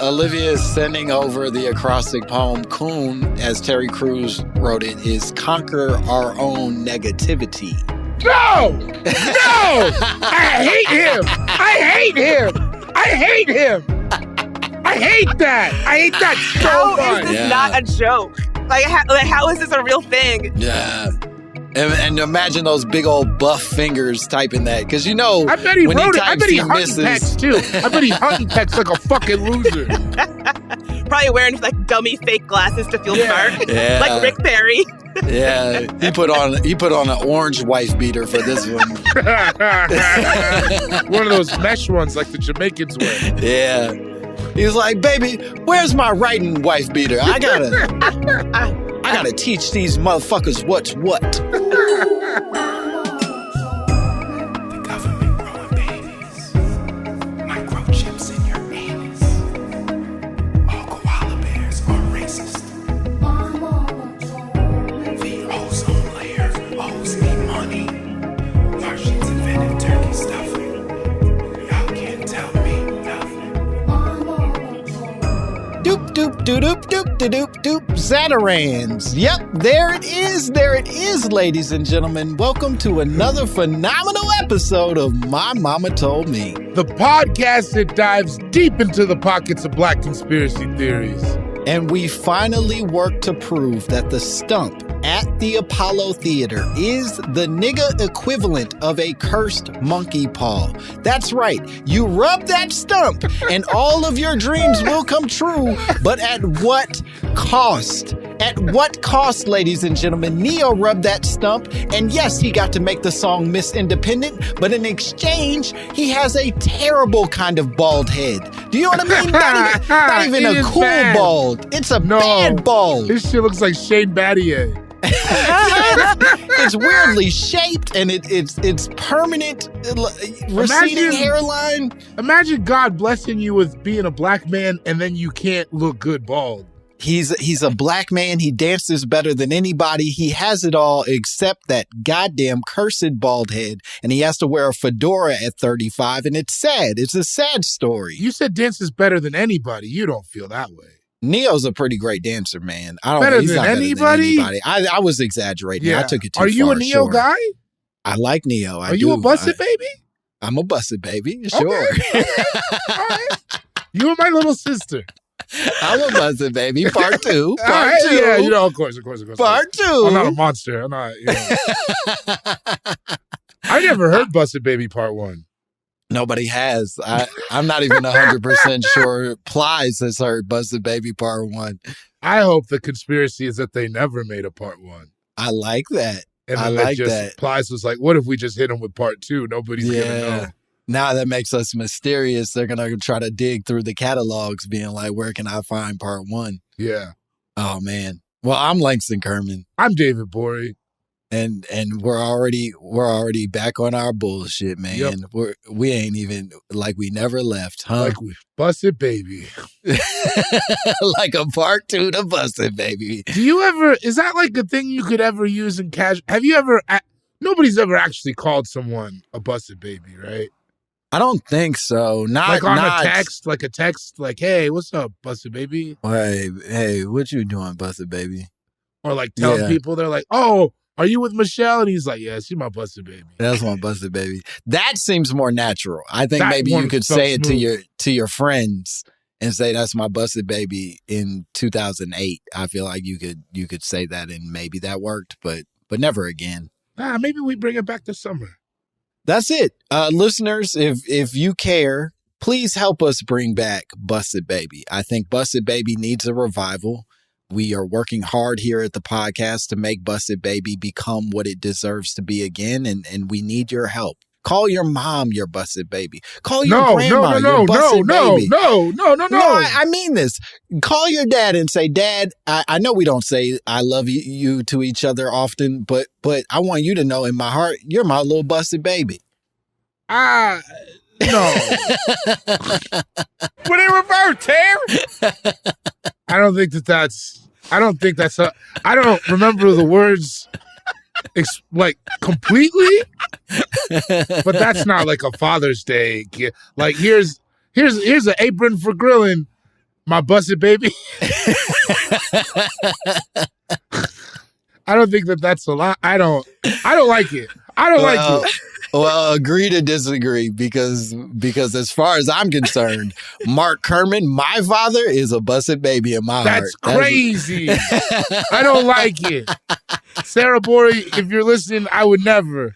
Olivia is sending over the acrostic poem. Coon, as Terry Crews wrote it, is conquer our own negativity. No! No! I hate him! I hate him! I hate him! I hate that! I hate that so much! How is this not a joke? Like, how is this a real thing? Yeah. And imagine those big old buff fingers typing that. Because you know, I bet he when wrote he it. I types, bet he he hunting misses. text too. I bet he hunting text like a fucking loser. Probably wearing like dummy fake glasses to feel smart. Yeah. Like Rick Perry. Yeah, he put on an orange wife beater for this one. One of those mesh ones like the Jamaicans wear. Yeah. He was like, baby, where's my writing wife beater? I gotta teach these motherfuckers what's what. The government growing babies, microchips in your anus. All koala bears are racist. The ozone layer owes me money. Martians invented turkey stuffing. Y'all can't tell me nothing. Doop, doop, doop, doop, doop, doop, doop, Zatarans. Yep, there it is, ladies and gentlemen. Welcome to another phenomenal episode of My Mama Told Me. The podcast that dives deep into the pockets of black conspiracy theories. And we finally worked to prove that the stump at the Apollo Theater is the nigga equivalent of a cursed monkey paw. That's right. You rub that stump and all of your dreams will come true, but at what cost? At what cost, ladies and gentlemen? Neo rubbed that stump, and yes, he got to make the song Miss Independent, but in exchange, he has a terrible kind of bald head. Do you know what I mean? Not even a cool bad. Bald. It's a bad bald. This shit looks like Shane Battier. It's weirdly shaped, and it's permanent receding hairline. Imagine God blessing you with being a black man, and then you can't look good bald. He's a black man. He dances better than anybody. He has it all except that goddamn cursed bald head. And he has to wear a fedora at 35. And it's sad. It's a sad story. You said dances better than anybody. You don't feel that way. Neo's a pretty great dancer, man. Better than anybody? I was exaggerating. Yeah. I took it too far. Are you a Neo guy? I like Neo. Are you a busted baby? I'm a busted baby. Sure. Okay. All right. You and my little sister. I'm a busted baby. Part two. Part two. Yeah, you know, of course. Part two. I'm not a monster. I'm not, you know. I never heard Busted Baby Part 1. Nobody has. I'm not even 100% sure Plies has heard Busted Baby Part 1. I hope the conspiracy is that they never made a Part 1. I like that. And I like that. Plies was like, what if we just hit him with Part 2? Nobody's going to know. Now that makes us mysterious. They're going to try to dig through the catalogs being like, where can I find Part 1? Yeah. Oh, man. Well, I'm Langston Kerman. I'm David Gborie. And we're already back on our bullshit, man. Yep. We ain't even like we never left, huh? Like we Busted Baby. Like a part 2 to Busted Baby. Do you ever, is that like a thing you could ever use in casual? Have you ever, nobody's ever actually called someone a Busted Baby, right? I don't think so. Not a text, like, hey, what's up, Busted Baby? Hey, what you doing, Busted Baby? Or like telling people, they're like, oh, are you with Michelle? And he's like, yeah, she's my busted baby. That's my busted baby. That seems more natural. I think that maybe you could say it to your friends and say that's my busted baby in 2008. I feel like you could say that and maybe that worked, but never again. Maybe we bring it back this summer. That's it. Listeners, if you care, please help us bring back Busted Baby. I think Busted Baby needs a revival. We are working hard here at the podcast to make Busted Baby become what it deserves to be again, and we need your help. Call your mom your busted baby. Call your grandma your busted baby. No. I mean this. Call your dad and say, Dad, I know we don't say I love you to each other often, but I want you to know in my heart, you're my little busted baby. No. Put it in reverse, Terry. I don't think that's I don't remember the words like completely, but that's not like a Father's Day gift. Like here's an apron for grilling. My busted baby. I don't think that's a lot. I don't like it. I don't like it. Well, agree to disagree because as far as I'm concerned, Mark Kerman, my father, is a busted baby in my That's heart. crazy. I don't like it. Sarah Gborie, if you're listening, I would never.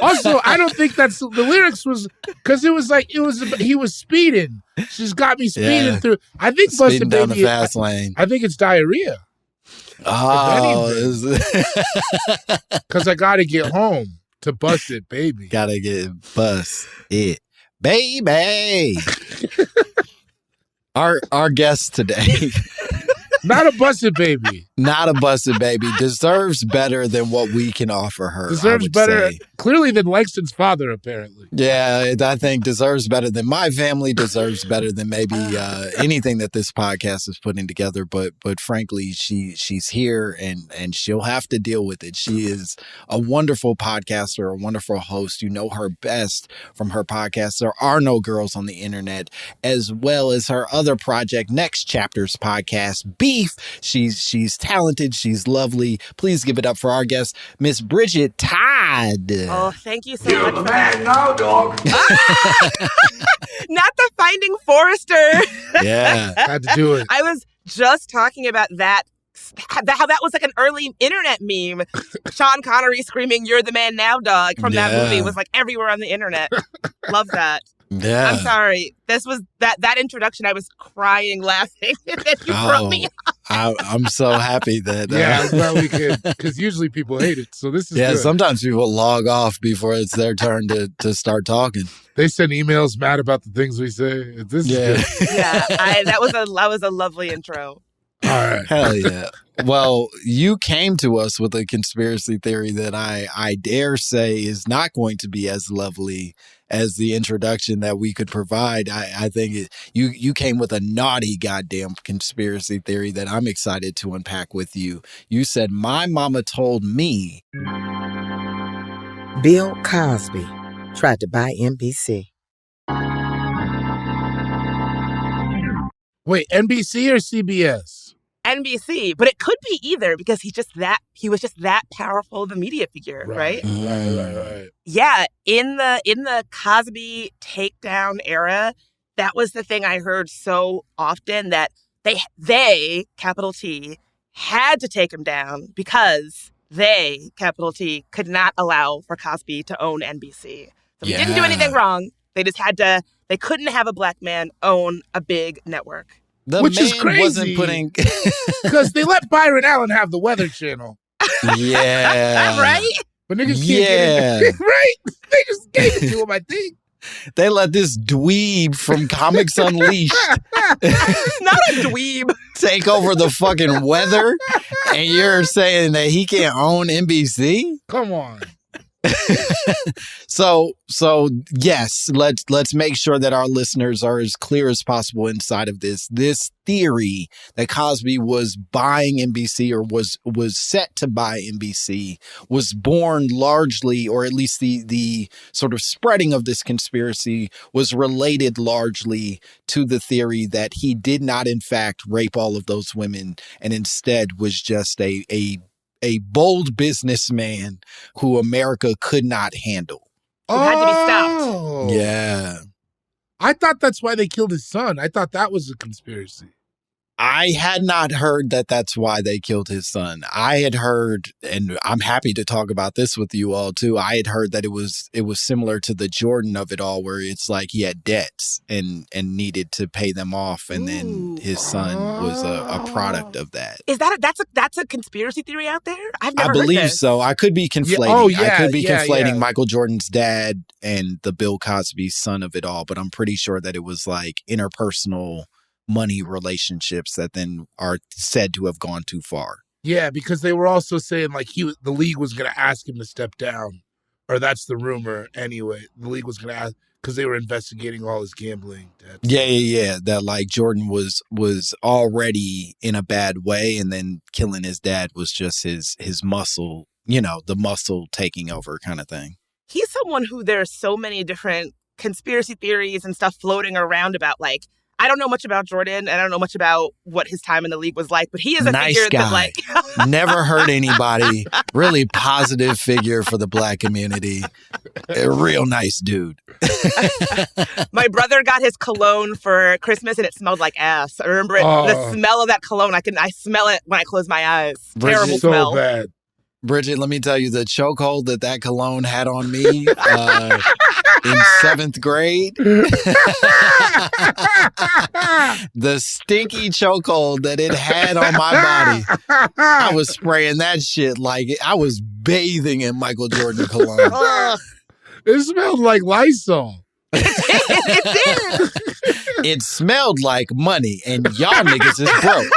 Also, I don't think that's the lyrics was because it was he was speeding. She's got me speeding through. I think Speeding busted down baby. the fast lane. I think it's diarrhea. Oh, Because I got to get home to bust it, baby. Gotta get bust it, baby. Our guest today, Not a busted baby. not a busted baby, deserves better than what we can offer her. Deserves I would better, say. clearly, than Langston's father, apparently. Yeah, I think deserves better than my family, deserves better than maybe anything that this podcast is putting together. But frankly, she's here and she'll have to deal with it. She is a wonderful podcaster, a wonderful host. You know her best from her podcast, There Are No Girls on the Internet, as well as her other project, Next Chapters Podcast, Beef. She's talented. She's lovely. Please give it up for our guest, Miss Bridget Todd. Oh, thank you so You're much. the man now, dog. Not the Finding Forrester. Yeah. Had to do it. I was just talking about that, how that was like an early internet meme. Sean Connery screaming, "You're the man now, dog," from that movie was like everywhere on the internet. Love that. Yeah. I'm sorry. This was that introduction. I was crying, laughing. And then you broke me. I'm so happy that. Yeah, I'm glad we could, because usually people hate it. So this is good. Sometimes people log off before it's their turn to start talking. They send emails mad about the things we say. This is good. Yeah, that was a lovely intro. All right. Hell yeah. Well, you came to us with a conspiracy theory that I dare say is not going to be as lovely as the introduction that we could provide. I think you came with a naughty goddamn conspiracy theory that I'm excited to unpack with you. You said, my mama told me. Bill Cosby tried to buy NBC. Wait, NBC or CBS? NBC, but it could be either because he was just that powerful of a media figure, right? Right. Yeah, in the Cosby takedown era, that was the thing I heard so often, that they capital T had to take him down because they capital T could not allow for Cosby to own NBC. So he didn't do anything wrong. They just they couldn't have a black man own a big network. Which is crazy. Wasn't putting because they let Byron Allen have the Weather Channel. Yeah. Right? But niggas can't get it. Right? They just gave it to him, I think. They let this dweeb from Comics Unleashed Not a dweeb. take over the fucking weather, and you're saying that he can't own NBC? Come on. So yes, let's make sure that our listeners are as clear as possible inside of this theory that Cosby was buying NBC or was set to buy NBC was born largely, or at least the sort of spreading of this conspiracy was related largely to the theory that he did not in fact rape all of those women and instead was just a bold businessman who America could not handle. It had to be stopped. Yeah. I thought that's why they killed his son. I thought that was a conspiracy. I had not heard that that's why they killed his son. I had heard, and I'm happy to talk about this with you all too. I had heard that it was similar to the Jordan of it all, where it's like he had debts and needed to pay them off, and then his son was a product of that. Is that's a conspiracy theory out there? I've never I heard believe this. so. I could be conflating. I could be conflating yeah. Michael Jordan's dad and the Bill Cosby son of it all, but I'm pretty sure that it was like interpersonal money relationships that then are said to have gone too far. Yeah, because they were also saying like the league was going to ask him to step down, or that's the rumor anyway. The league was going to ask because they were investigating all his gambling debts. Yeah. That like Jordan was already in a bad way, and then killing his dad was just his muscle, the muscle taking over kind of thing. He's someone who there's so many different conspiracy theories and stuff floating around about, like, I don't know much about Jordan, and I don't know much about what his time in the league was like, but he is a Nice figure guy. that, like, Never hurt anybody. Really positive figure for the Black community. A real nice dude. my brother got his cologne for Christmas, and it smelled like ass. I remember it, the smell of that cologne. I smell it when I close my eyes. Bridget, Terrible so smell. bad. Bridget, let me tell you, the chokehold that cologne had on me in 7th grade, the stinky chokehold that it had on my body, I was spraying that shit like I was bathing in Michael Jordan cologne. Ugh. It smelled like Lysol. It did. It smelled like money, and y'all niggas is broke.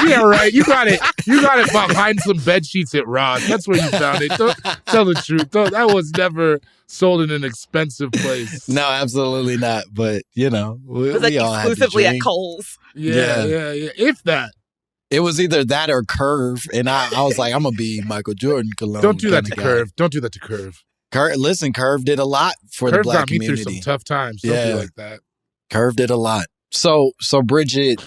Yeah, right. You got it. You got it behind some bed sheets at Ross. That's where you found it. Don't, tell the truth. That was never sold in an expensive place. No, absolutely not. But, you know, we, It was like we all had to exclusively at drink. Kohl's. Yeah. If that. It was either that or Curve, and I was like, I'm going to be Michael Jordan cologne. Don't do that to kinda guy. Curve. Don't do that to Curve. Listen, Curve did a lot for the Curve Black got me through community. some tough times. Don't Yeah. be like that. Curve did a lot. So Bridget,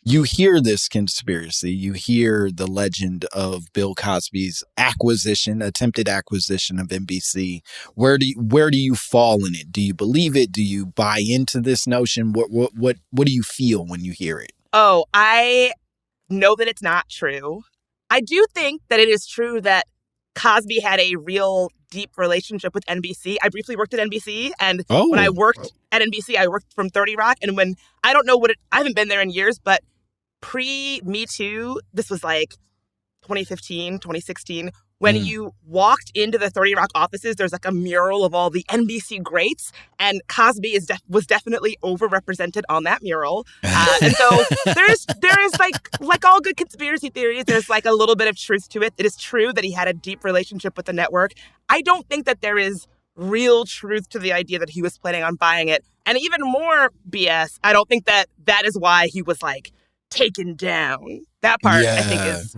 you hear this conspiracy. You hear the legend of Bill Cosby's attempted acquisition of NBC. Where do you fall in it? Do you believe it? Do you buy into this notion? What do you feel when you hear it? Oh, I know that it's not true. I do think that it is true that Cosby had a real deep relationship with NBC. I briefly worked at NBC, and when I worked at NBC, I worked from 30 Rock. And when, I don't know I haven't been there in years, but pre-Me Too, this was like 2015, 2016, when you walked into the 30 Rock offices, there's like a mural of all the NBC greats, and Cosby was definitely overrepresented on that mural. And so there is like all good conspiracy theories, there's like a little bit of truth to it. It is true that he had a deep relationship with the network. I don't think that there is real truth to the idea that he was planning on buying it. And even more BS, I don't think that is why he was like taken down. That part I think is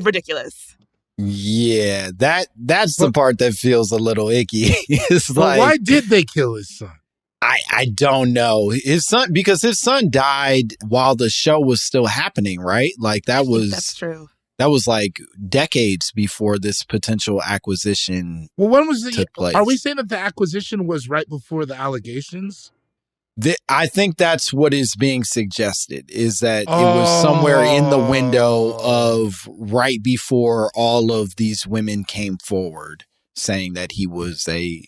ridiculous. Yeah, that's the part that feels a little icky. It's But why did they kill his son? I don't know. His son died while the show was still happening, right? Like That's true. That was like decades before this potential acquisition. Well, when was took place. Are we saying that the acquisition was right before the allegations? I think that's what is being suggested, is that it was somewhere in the window of right before all of these women came forward saying that he was a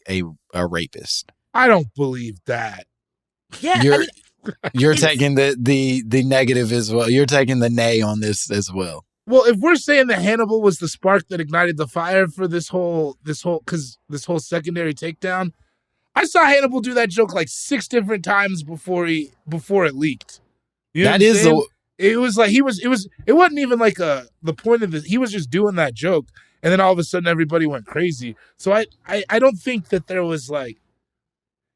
rapist. I don't believe that. Yeah, You're taking the negative as well. You're taking the nay on this as well. Well, if we're saying that Hannibal was the spark that ignited the fire for this whole secondary takedown, I saw Hannibal do that joke like 6 different times before it leaked. You know it was like it wasn't even like the point of this. He was just doing that joke, and then all of a sudden everybody went crazy. So I don't think that there was like,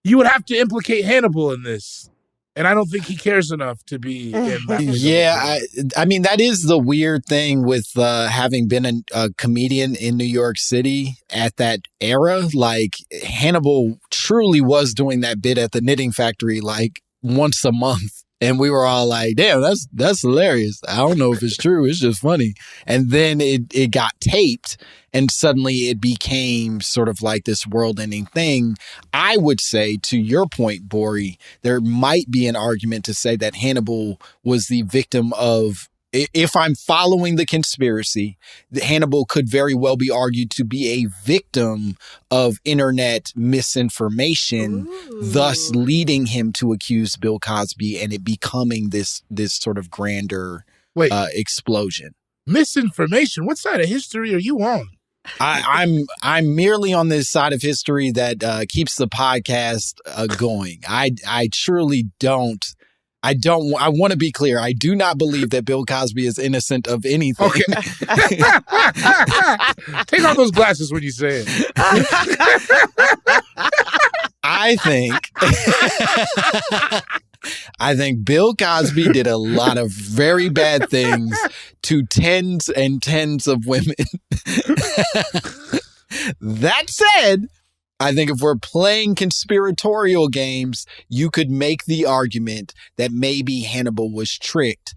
you would have to implicate Hannibal in this. And I don't think he cares enough to be in that. Yeah, I mean, that is the weird thing with having been a comedian in New York City at that era. Like, Hannibal truly was doing that bit at the Knitting Factory like once a month. And we were all like, damn, that's hilarious. I don't know if it's true. It's just funny. And then it got taped, and suddenly it became sort of like this world-ending thing. I would say, to your point, Gborie, there might be an argument to say that Hannibal was the victim of, if I'm following the conspiracy, Hannibal could very well be argued to be a victim of internet misinformation, thus leading him to accuse Bill Cosby, and it becoming this sort of grander explosion. Misinformation? What side of history are you on? I'm merely on this side of history that keeps the podcast going. I truly don't. I want to be clear. I do not believe that Bill Cosby is innocent of anything. Okay. Take off those glasses when you say it. I think Bill Cosby did a lot of very bad things to tens and tens of women. That said, I think if we're playing conspiratorial games, you could make the argument that maybe Hannibal was tricked,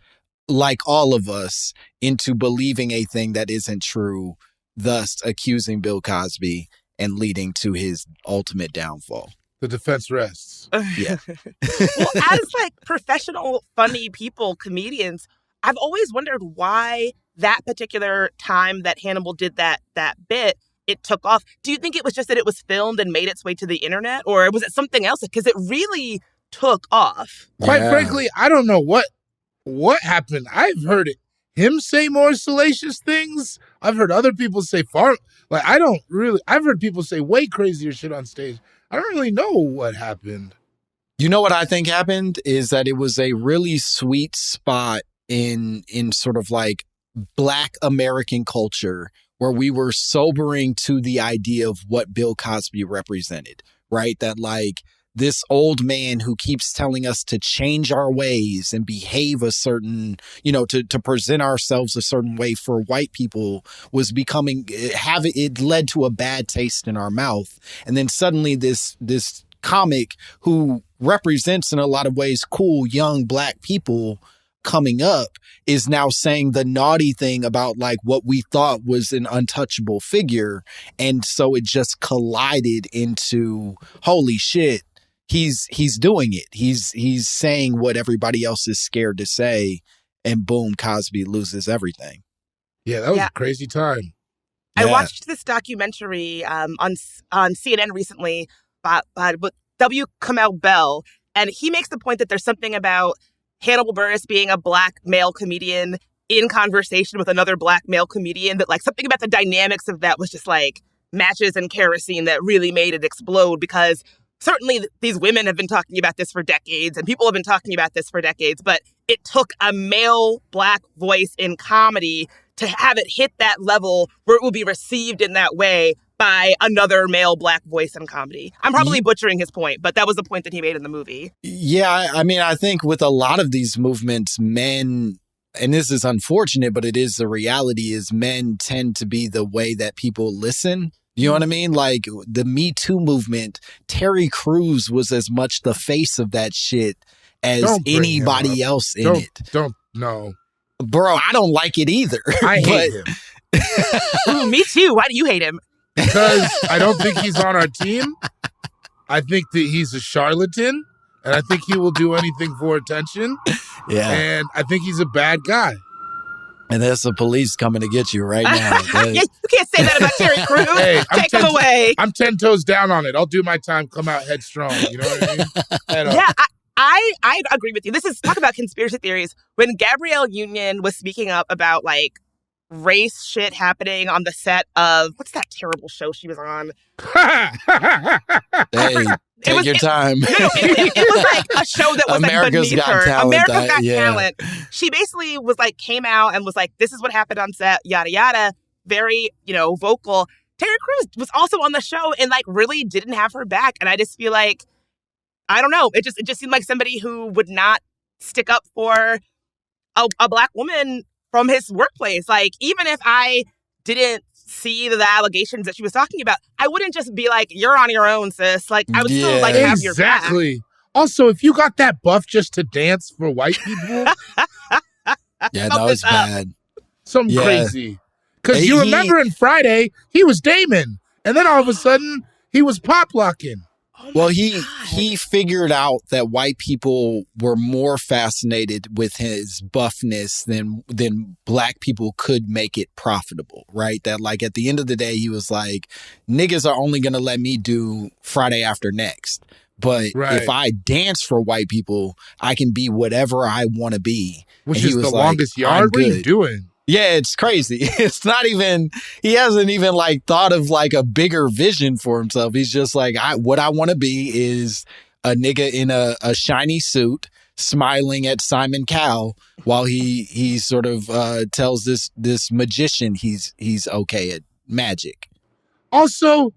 like all of us, into believing a thing that isn't true, thus accusing Bill Cosby and leading to his ultimate downfall. The defense rests. Yeah. Well, as like professional, funny people, comedians, I've always wondered why that particular time that Hannibal did that bit, it took off. Do you think it was just that it was filmed and made its way to the internet, or was it something else? Because it really took off. Quite frankly, I don't know what happened. I've heard him say more salacious things. I've heard other people say I've heard people say way crazier shit on stage. I don't really know what happened. You know what I think happened is that it was a really sweet spot in sort of like Black American culture where we were sobering to the idea of what Bill Cosby represented, right? That like this old man who keeps telling us to change our ways and behave a certain, to present ourselves a certain way for white people was it led to a bad taste in our mouth. And then suddenly this comic who represents in a lot of ways cool young Black people coming up is now saying the naughty thing about like what we thought was an untouchable figure. And so it just collided into, holy shit, he's doing it. He's saying what everybody else is scared to say. And boom, Cosby loses everything. Yeah, that was a crazy time. I watched this documentary on CNN recently with W. Kamau Bell, and he makes the point that there's something about Hannibal Buress being a Black male comedian in conversation with another Black male comedian, that like something about the dynamics of that was just like matches and kerosene that really made it explode, because certainly these women have been talking about this for decades and people have been talking about this for decades, but it took a male Black voice in comedy to have it hit that level where it will be received in that way by another male Black voice in comedy. I'm probably butchering his point, but that was the point that he made in the movie. Yeah, I mean, I think with a lot of these movements, men, and this is unfortunate, but it is the reality, is men tend to be the way that people listen. You know what I mean? Like the Me Too movement, Terry Crews was as much the face of that shit as anybody else in it. No. Bro, I don't like it either. I hate him. Ooh, me too. Why do you hate him? Because I don't think he's on our team. I think that he's a charlatan, and I think he will do anything for attention. Yeah. And I think he's a bad guy. And there's the police coming to get you right now. Yeah, you can't say that about Terry Crews. Hey, Take him away. I'm 10 toes down on it. I'll do my time, come out headstrong. You know what I mean? Yeah, I agree with you. This is talk about conspiracy theories. When Gabrielle Union was speaking up about like race shit happening on the set of what's that terrible show she was on? Hey, take your time. It was like a show that was America's like beneath Got her. Talent, America's Got Talent. She basically was like came out and was like, "This is what happened on set." Yada yada. Very vocal. Terry Crews was also on the show and like really didn't have her back, and I just feel like I don't know. It just seemed like somebody who would not stick up for a Black woman from his workplace. Like, even if I didn't see the allegations that she was talking about, I wouldn't just be like, you're on your own, sis. Like, I would still like have your back. Exactly. Also, if you got that buff just to dance for white people. Yeah, that was bad. Something crazy. Because you remember in Friday, he was Damon. And then all of a sudden, he was pop locking. Well, he figured out that white people were more fascinated with his buffness than Black people could make it profitable, right? That like at the end of the day, he was like, niggas are only going to let me do Friday After Next. But if I dance for white people, I can be whatever I want to be. Which is the longest yard? What are you doing? Yeah, it's crazy. It's not even, he hasn't even like thought of like a bigger vision for himself. He's just like, what I want to be is a nigga in a shiny suit smiling at Simon Cowell while he sort of tells this magician he's okay at magic. Also,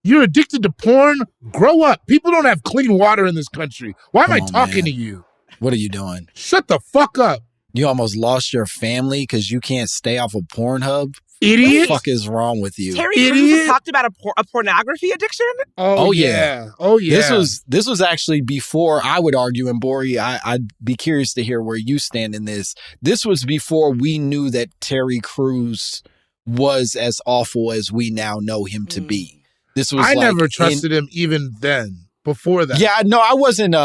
you're addicted to porn. Grow up. People don't have clean water in this country. Why am I talking to you? What are you doing? Shut the fuck up. You almost lost your family because you can't stay off of Pornhub Idiot. What the fuck is wrong with you? Terry Crews has talked about a pornography addiction? Oh yeah. Oh yeah. This was actually before, I would argue, and Gborie, I'd be curious to hear where you stand in this. This was before we knew that Terry Crews was as awful as we now know him to be. This was I never trusted him even then. Before that. Yeah, no, I wasn't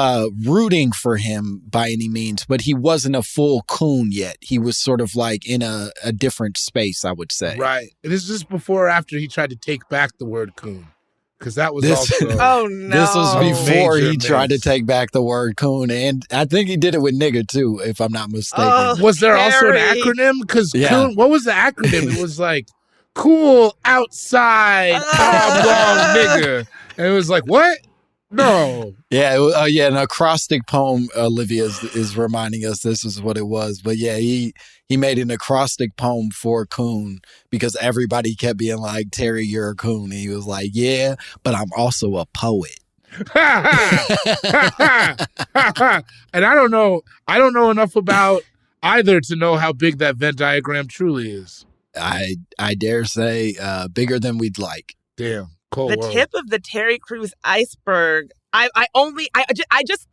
rooting for him by any means, but he wasn't a full coon yet. He was sort of like in a different space, I would say. Right. This is just before or after he tried to take back the word coon. Because that was also... Oh, no. This was before he tried to miss. take back the word coon. And I think he did it with nigga, too, if I'm not mistaken. Oh, was there also an Terry. acronym? Because Yeah. what was the acronym? It was like, cool outside, oblong nigga. And it was like, what? No. Yeah, an acrostic poem, Olivia is reminding us this is what it was. But yeah, he made an acrostic poem for coon because everybody kept being like, Terry, you're a coon. And he was like, yeah, but I'm also a poet. And I don't know enough about either to know how big that Venn diagram truly is. I dare say bigger than we'd like. Damn. Cold The world. tip of the Terry Crews iceberg. I just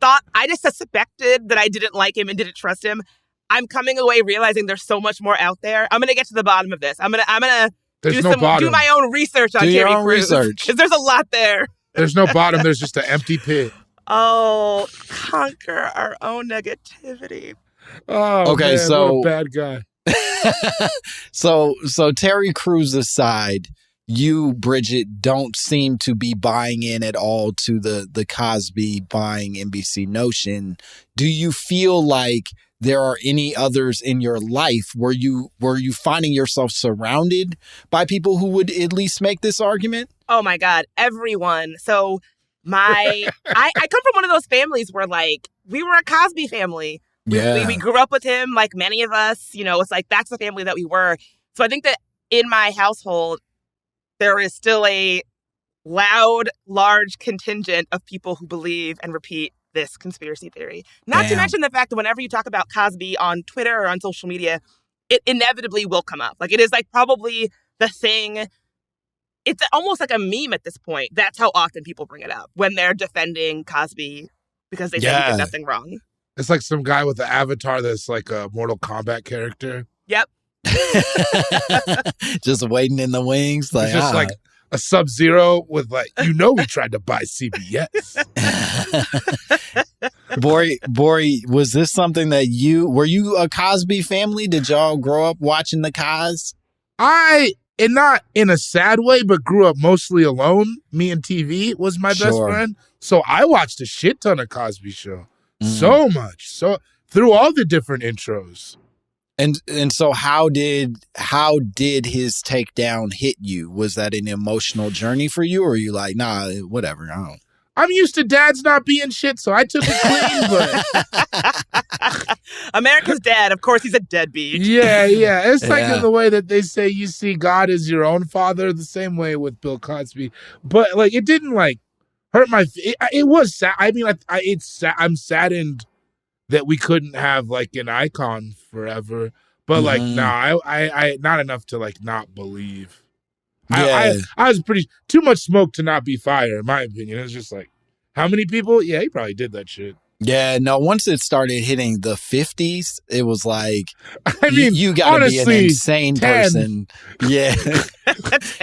suspected that I didn't like him and didn't trust him. I'm coming away realizing there's so much more out there. I'm gonna get to the bottom of this. I'm gonna There's do no bottom. do my own research on Do your Terry own Crews research. because there's a lot there. There's no bottom. There's just an empty pit. Oh, conquer our own negativity. Oh, Okay, man, so- what a bad guy. So Terry Crews aside, you, Bridget, don't seem to be buying in at all to the Cosby buying NBC notion. Do you feel like there are any others in your life were you finding yourself surrounded by people who would at least make this argument? Oh my God, everyone. So I come from one of those families where like we were a Cosby family. We grew up with him, like many of us. You know, it's like that's the family that we were. So I think that in my household, there is still a loud, large contingent of people who believe and repeat this conspiracy theory. Not to Damn. mention the fact that whenever you talk about Cosby on Twitter or on social media, it inevitably will come up. Like it is like probably the thing. It's almost like a meme at this point. That's how often people bring it up when they're defending Cosby because they say he did nothing wrong. It's like some guy with an avatar that's like a Mortal Kombat character. Yep. Just waiting in the wings. Like, It's just like a Sub-Zero with like, we tried to buy CBS. Gborie, was this something that were you a Cosby family? Did y'all grow up watching the Cos? And not in a sad way, but grew up mostly alone. Me and TV was my best friend. So I watched a shit ton of Cosby Show. So much. So through all the different intros. And so how did his takedown hit you? Was that an emotional journey for you, or are you like, nah, whatever, I don't. I'm used to dads not being shit, so I took it clean, but America's dad, of course, he's a deadbeat. yeah. It's like Yeah. in the way that they say you see God as your own father, the same way with Bill Cosby. But like it didn't like hurt my it was sad. I mean, I'm saddened that we couldn't have like an icon forever. But like, nah, I not enough to like not believe. Yeah. I was too much smoke to not be fire, in my opinion. It was just like, how many people? Yeah, he probably did that shit. Yeah, no, once it started hitting the 50s, it was like, I mean, you gotta be an honestly, insane 10. person. Yeah.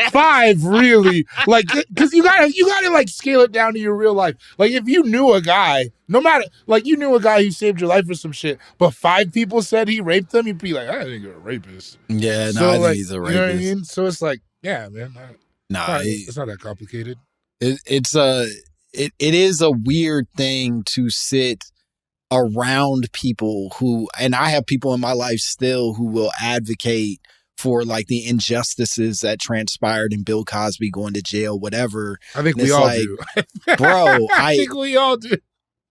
5, really. Like, because you gotta like scale it down to your real life. Like, if you knew a guy, no matter, like, you knew a guy who saved your life or some shit, but 5 people said he raped them, you'd be like, I think you're a rapist. Yeah, no, So, I think like, he's a you rapist. know what I mean? So it's like, yeah, man. It's not that complicated. It is a weird thing to sit around people who, and I have people in my life still who will advocate for like the injustices that transpired in Bill Cosby going to jail, whatever. I think And we it's all like, do. Bro, I think we all do.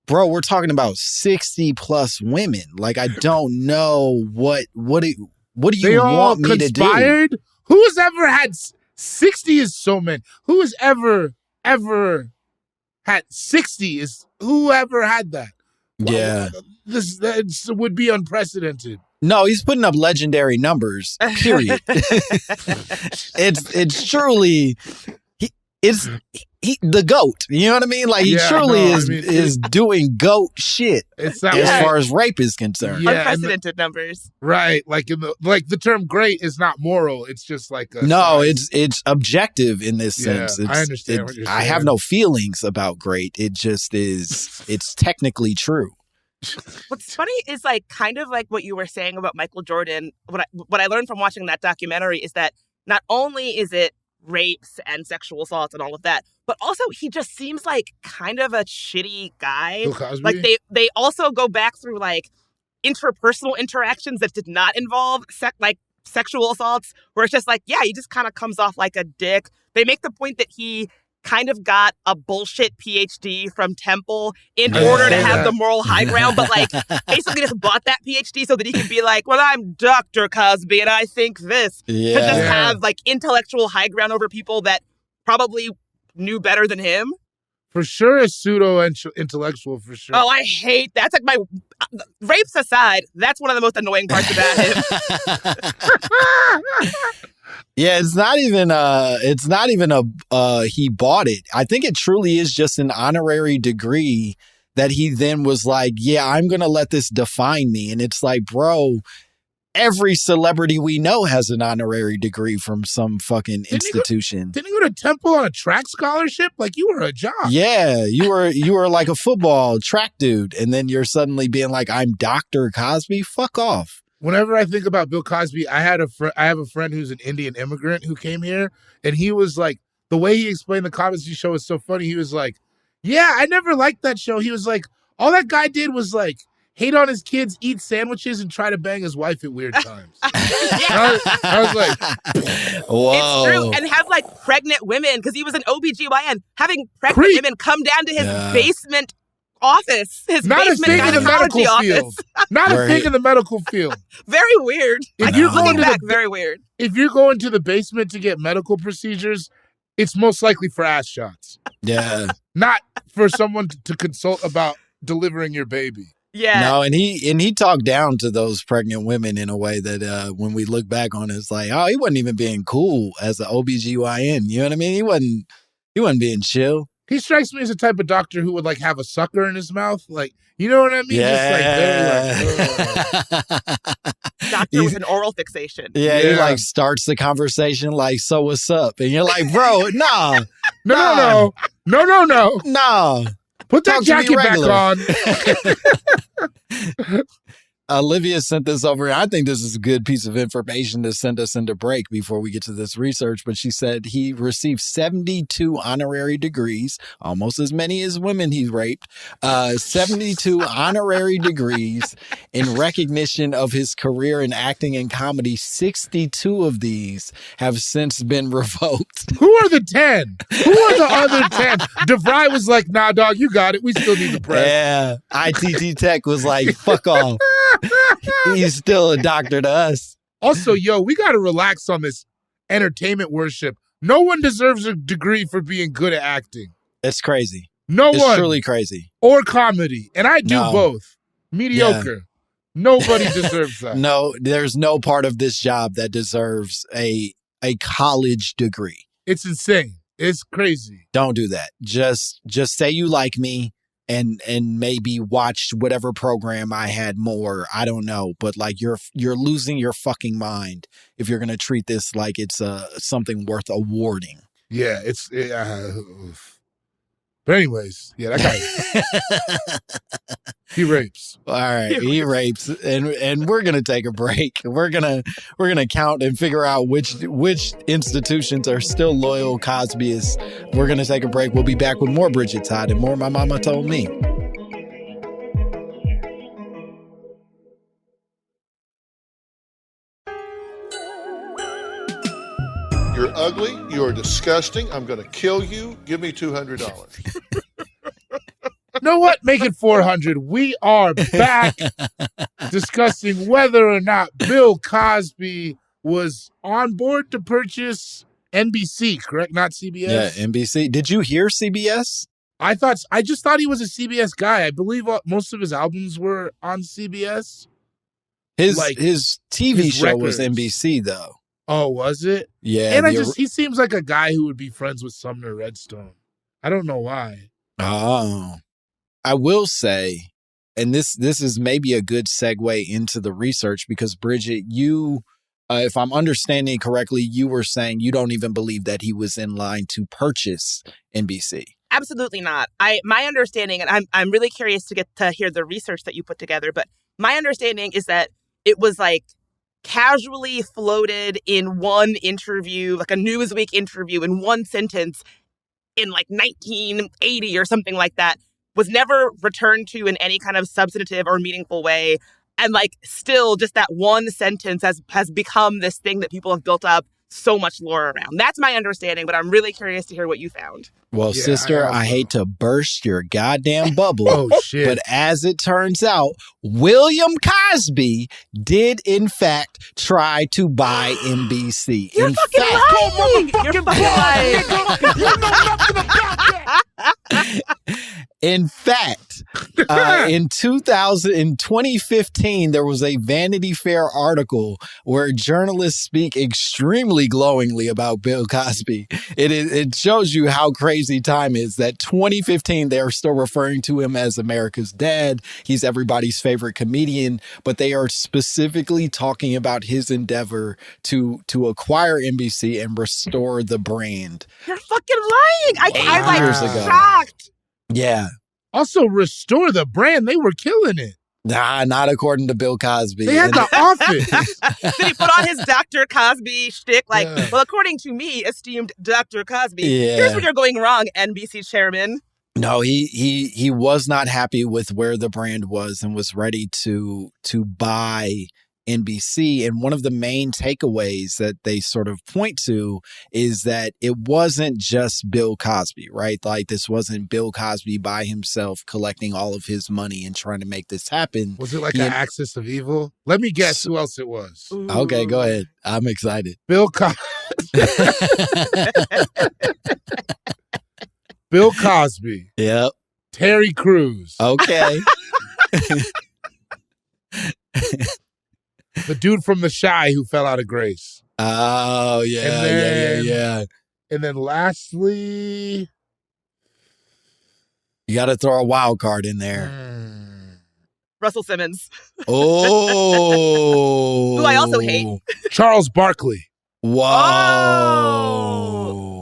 Bro, we're talking about 60 plus women. Like, I don't know what do you They all want me to do? conspired? Who has ever had 60 is so many. Who has ever had 60 is whoever had that. Yeah. This would be unprecedented. No, he's putting up legendary numbers. Period. it's truly he the GOAT. You know what I mean? Like he is doing GOAT shit as far as rape is concerned. Yeah, unprecedented numbers. Right. Like the term great is not moral. It's just like it's objective in this sense. I understand what you're saying. I have no feelings about great. It just is. It's technically true. What's funny is like kind of like what you were saying about Michael Jordan. What I learned from watching that documentary is that not only is it rapes and sexual assaults and all of that, but also he just seems like kind of a shitty guy. Bill Cosby? Like they also go back through like interpersonal interactions that did not involve sexual assaults, where it's just like, yeah, he just kind of comes off like a dick. They make the point that he kind of got a bullshit PhD from Temple in order to have the moral high ground, but like basically just bought that PhD so that he could be like, well, I'm Dr. Cosby and I think this. To just have like intellectual high ground over people that probably knew better than him. For sure, a pseudo-intellectual, for sure. Oh, I hate that. That's like my... rapes aside, that's one of the most annoying parts about him. Yeah, it's not even he bought it. I think it truly is just an honorary degree that he then was like, yeah, I'm going to let this define me. And it's like, bro, every celebrity we know has an honorary degree from some fucking institution. Didn't you go to Temple on a track scholarship? Like you were a jock. Yeah, you were like a football track dude. And then you're suddenly being like, I'm Dr. Cosby? Fuck off. Whenever I think about Bill Cosby, I have a friend who's an Indian immigrant who came here, and he was like, the way he explained the Cosby Show is so funny. He was like, yeah, I never liked that show. He was like, all that guy did was like hate on his kids, eat sandwiches, and try to bang his wife at weird times. I was like, whoa. It's true. And have like pregnant women, because he was an OBGYN, having pregnant women come down to his basement office, his not basement a thing in the medical office. Field. Not a thing in the medical field. Very weird. If you're looking back, very weird. If you're going to the basement to get medical procedures, it's most likely for ass shots. Yeah. Not for someone to consult about delivering your baby. Yeah. No, and he talked down to those pregnant women in a way that when we look back on it, it's like, oh, he wasn't even being cool as an OBGYN. You know what I mean? He wasn't being chill. He strikes me as the type of doctor who would like have a sucker in his mouth. Like, you know what I mean? Yeah. Just like, very like, doctor with an oral fixation. Yeah, he like starts the conversation like, so what's up? And you're like, bro, nah. No. Nah. Put that jacket back on. Olivia sent this over. I think this is a good piece of information to send us into break before we get to this research. But she said he received 72 honorary degrees, almost as many as women he's raped, 72 honorary degrees in recognition of his career in acting and comedy. 62 of these have since been revoked. Who are the 10? Who are the other 10? DeVry was like, nah, dog, you got it. We still need the press. Yeah. ITT Tech was like, fuck off. He's still a doctor to us. Also, we got to relax on this entertainment worship. No one deserves a degree for being good at acting. It's crazy. It's truly crazy. Or comedy. And I do both. Mediocre. Yeah. Nobody deserves that. No, there's no part of this job that deserves a college degree. It's insane. It's crazy. Don't do that. Just say you like me. And maybe watch whatever program I had more. I don't know, but like you're losing your fucking mind if you're gonna treat this like it's something worth awarding. Yeah, but anyways, that guy he rapes. All right, he rapes, and we're gonna take a break. We're gonna count and figure out which institutions are still loyal Cosbyists. We're gonna take a break. We'll be back with more Bridget Todd and more My Mama Told Me. You're ugly. You are disgusting. I'm going to kill you. Give me $200. You know what? Make it 400. We are back discussing whether or not Bill Cosby was on board to purchase NBC, correct? Not CBS? Yeah, NBC. Did you hear CBS? I just thought he was a CBS guy. I believe most of his albums were on CBS. His like, TV his show was records. NBC though. Oh, was it? Yeah. And he seems like a guy who would be friends with Sumner Redstone. I don't know why. Oh, I will say, and this is maybe a good segue into the research because Bridget, you, if I'm understanding correctly, you were saying you don't even believe that he was in line to purchase NBC. Absolutely not. My understanding, and I'm really curious to get to hear the research that you put together, but my understanding is that it was like casually floated in one interview, like a Newsweek interview in one sentence in like 1980 or something like that, was never returned to in any kind of substantive or meaningful way. And like still just that one sentence has become this thing that people have built up so much lore around. That's my understanding, but I'm really curious to hear what you found. Well, Yeah, sister, I I hate to burst your goddamn bubble. Oh, shit. But as it turns out, William Cosby did, in fact, try to buy NBC. You're in fucking fact, lying! You're fucking lying! You know nothing about that. In fact, in 2015, there was a Vanity Fair article where journalists speak extremely glowingly about Bill Cosby. It shows you how crazy time is that 2015, they're still referring to him as America's dad. He's everybody's favorite comedian, but they are specifically talking about his endeavor to acquire NBC and restore the brand. You're fucking lying! I'm years like ago. shocked. Yeah. Also, restore the brand. They were killing it. Nah, not according to Bill Cosby. They had And- the office. Did he put on his Dr. Cosby shtick? Like, Yeah. well, according to me, esteemed Dr. Cosby, Yeah. here's where you're going wrong, NBC chairman. No, he was not happy with where the brand was and was ready to buy NBC. And one of the main takeaways that they sort of point to is that it wasn't just Bill Cosby, right? Like this wasn't Bill Cosby by himself collecting all of his money and trying to make this happen. Was it like Yeah. an axis of evil? Let me guess who else it was. Okay, go ahead. I'm excited. Bill Cosby. Bill Cosby. Yep. Terry Crews. Okay. The dude from The Chi who fell out of grace. Oh, yeah, And then- yeah. And then lastly, You got to throw a wild card in there. Russell Simmons. Oh. Who I also hate. Charles Barkley. Whoa.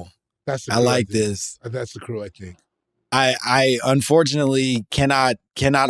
Oh. That's the I crew, like think. this. That's the crew, I think. I unfortunately cannot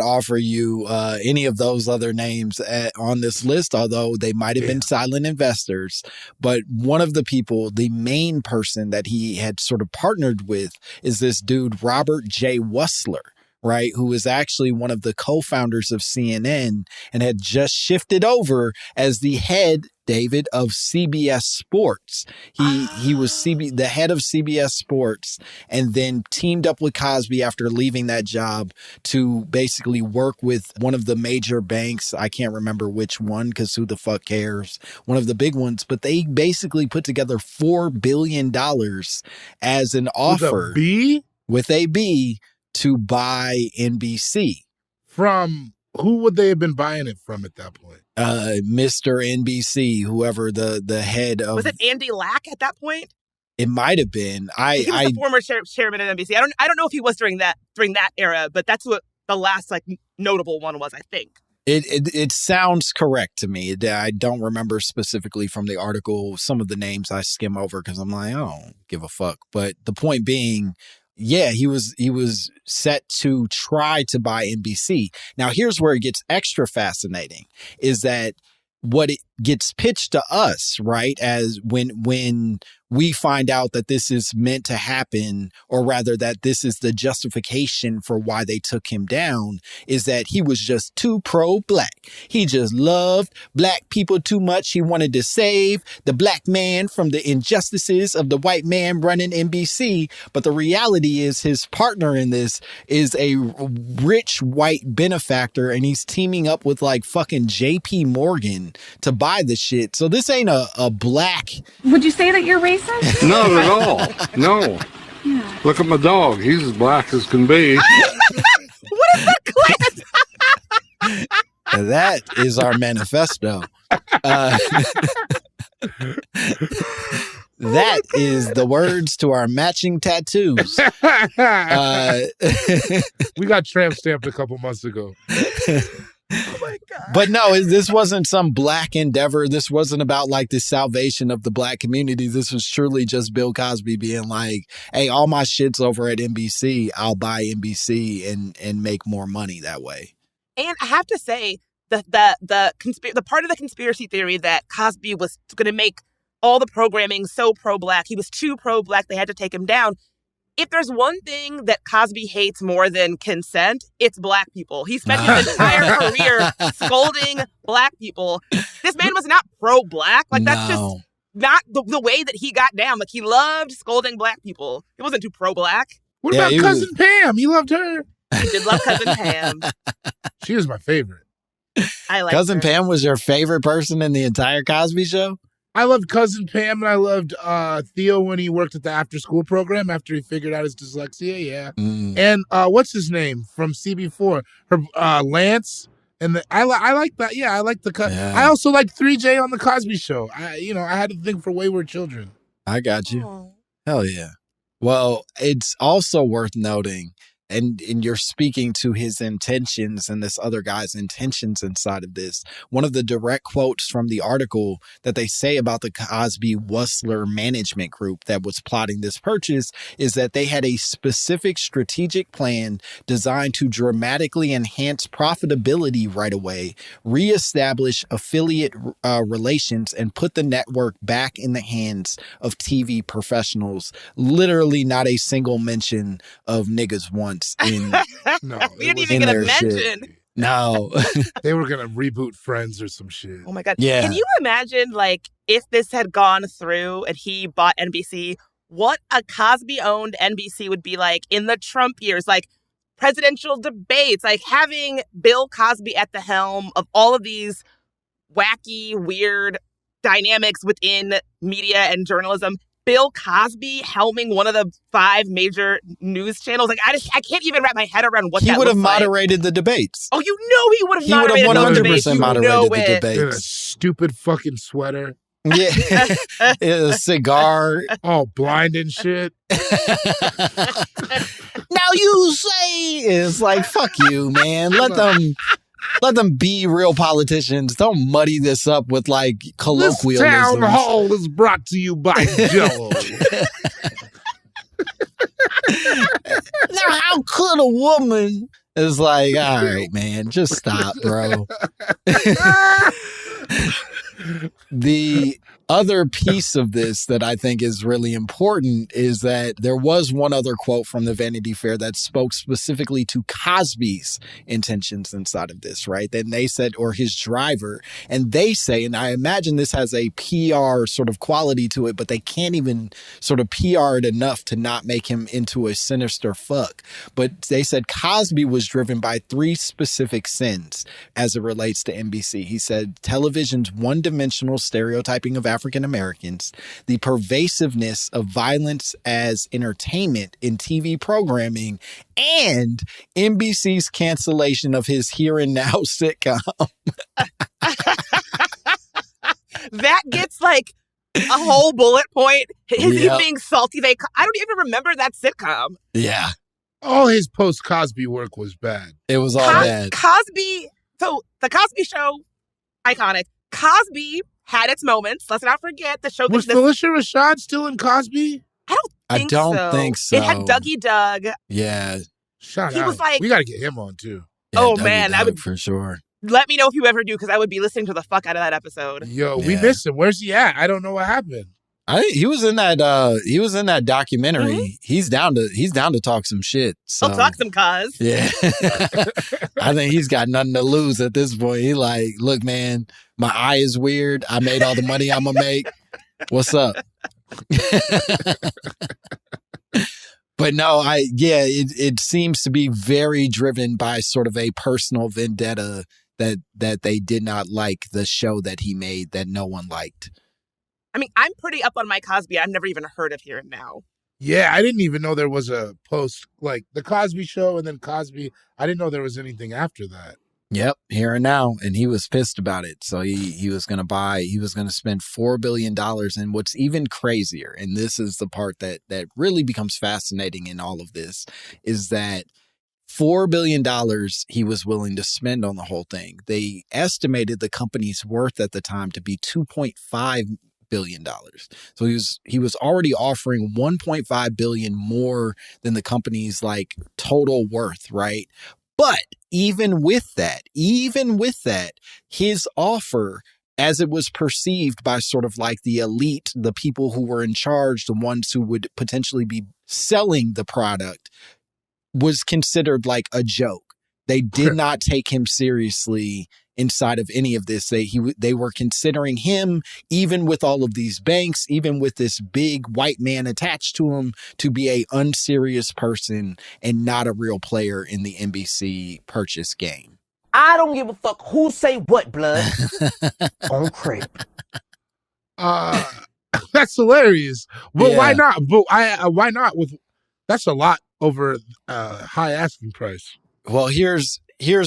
offer you any of those other names on this list, although they might have been silent investors. But one of the people, the main person that he had sort of partnered with is this dude, Robert J. Wussler, right? Who is actually one of the co-founders of CNN and had just shifted over as the head, David, of CBS Sports. He was the head of CBS Sports and then teamed up with Cosby after leaving that job to basically work with one of the major banks. I can't remember which one because who the fuck cares? One of the big ones. But they basically put together $4 billion as an offer with a B to buy NBC. From who would they have been buying it from at that point? Mr. NBC, whoever the head of. Was it Andy Lack at that point? It might have been. He was the former chairman of NBC. I don't know if he was during that era, but that's what the last like notable one was, I think. It sounds correct to me. I don't remember specifically from the article. Some of the names I skim over because I'm like, I don't give a fuck. But the point being, yeah, he was set to try to buy NBC. Now, here's where it gets extra fascinating is that what it gets pitched to us, right, as when we find out that this is meant to happen, or rather that this is the justification for why they took him down, is that he was just too pro-black. He just loved black people too much. He wanted to save the black man from the injustices of the white man running NBC. But the reality is his partner in this is a rich white benefactor, and he's teaming up with like fucking JP Morgan to buy the shit. So this ain't a black. Would you say that you're racist? Not at all. No. Yeah. Look at my dog. He's as black as can be. What is that That is our manifesto. That is the words to our matching tattoos. We got tramp stamped a couple months ago. Oh my God. But no, this wasn't some black endeavor. This wasn't about like the salvation of the black community. This was truly just Bill Cosby being like, hey, all my shit's over at NBC. I'll buy NBC and make more money that way. And I have to say, the part of the conspiracy theory that Cosby was going to make all the programming so pro-black, he was too pro-black, they had to take him down. If there's one thing that Cosby hates more than consent, it's black people. He spent his entire career scolding black people. This man was not pro-black. Like, that's just not the way that he got down. Like, he loved scolding black people. He wasn't too pro-black. What about Cousin Pam? You loved her? He did love Cousin Pam. She was my favorite. I like Cousin her. Pam was your favorite person in the entire Cosby Show? I loved Cousin Pam, and I loved Theo when he worked at the after-school program after he figured out his dyslexia, yeah. And what's his name from CB4? Her Lance. And I like that. Yeah, I like I also like 3J on the Cosby Show. I had a thing for wayward children. I got you. Aww. Hell yeah. Well, it's also worth noting, and you're speaking to his intentions and this other guy's intentions inside of this. One of the direct quotes from the article that they say about the Cosby Wussler management group that was plotting this purchase is that they had a specific strategic plan designed to dramatically enhance profitability right away, reestablish affiliate relations, and put the network back in the hands of TV professionals. Literally not a single mention of niggas once. We didn't even get a mention. No. They were going to reboot Friends or some shit. Oh my God. Yeah. Can you imagine, like, if this had gone through and he bought NBC, what a Cosby-owned NBC would be like in the Trump years, like presidential debates, like having Bill Cosby at the helm of all of these wacky, weird dynamics within media and journalism. Bill Cosby helming one of the 5 major news channels. Like, I can't even wrap my head around what he that would have looks like. moderated the debates. Oh, you know he would have moderated the debates. 100% You moderated know the it. In a debates. stupid fucking sweater. Yeah. A cigar. All blind and shit. Now you say it's like, fuck you, man. Let them be real politicians. Don't muddy this up with like colloquialisms. This town hall is brought to you by Jello. Now, how could a woman? It's like, all right, man, just stop, bro. The other piece of this that I think is really important is that there was one other quote from the Vanity Fair that spoke specifically to Cosby's intentions inside of this, right? Then they said, or his driver, and they say, and I imagine this has a PR sort of quality to it, but they can't even sort of PR it enough to not make him into a sinister fuck. But they said Cosby was driven by 3 specific sins as it relates to NBC. He said television's one-dimensional stereotyping of African Americans, the pervasiveness of violence as entertainment in TV programming, and NBC's cancellation of his Here and Now sitcom. That gets like a whole bullet point. His Yep. being salty. I don't even remember that sitcom. Yeah, All his post-Cosby work was bad. it was all bad. Cosby. So the Cosby Show, iconic. Cosby had its moments. Let's not forget the show. Was Felicia Rashad still in Cosby? I don't think so. It had Dougie Doug. Yeah. Shout He out. was like- we got to get him on too. Yeah, Oh, Dougie man, I Doug would- for sure. Let me know if you ever do, because I would be listening to the fuck out of that episode. Yo, we Yeah. missed him. Where's he at? I don't know what happened. He was in that documentary. He's down to talk some shit. So. I'll talk some cause. Yeah. I think he's got nothing to lose at this point. He like, look, man, my eye is weird. I made all the money I'm going to make. What's up? But no, it seems to be very driven by sort of a personal vendetta that they did not like the show that he made that no one liked. I mean, I'm pretty up on my Cosby. I've never even heard of Here and Now. Yeah, I didn't even know there was a post, like the Cosby Show and then Cosby. I didn't know there was anything after that. Yep, here and now. And he was pissed about it. So he was going to spend $4 billion. And what's even crazier, and this is the part that really becomes fascinating in all of this, is that $4 billion he was willing to spend on the whole thing. They estimated the company's worth at the time to be $2.5 billion. So he was already offering $1.5 billion more than the company's like total worth, right? But even with that, his offer, as it was perceived by sort of like the elite, the people who were in charge, the ones who would potentially be selling the product, was considered like a joke. They did not take him seriously inside of any of this. They were considering him, even with all of these banks, even with this big white man attached to him, to be a unserious person and not a real player in the NBC purchase game. I don't give a fuck who say what, blood. On crib. That's hilarious. But Yeah. why not? But why not? That's a lot over high asking price. Well, here's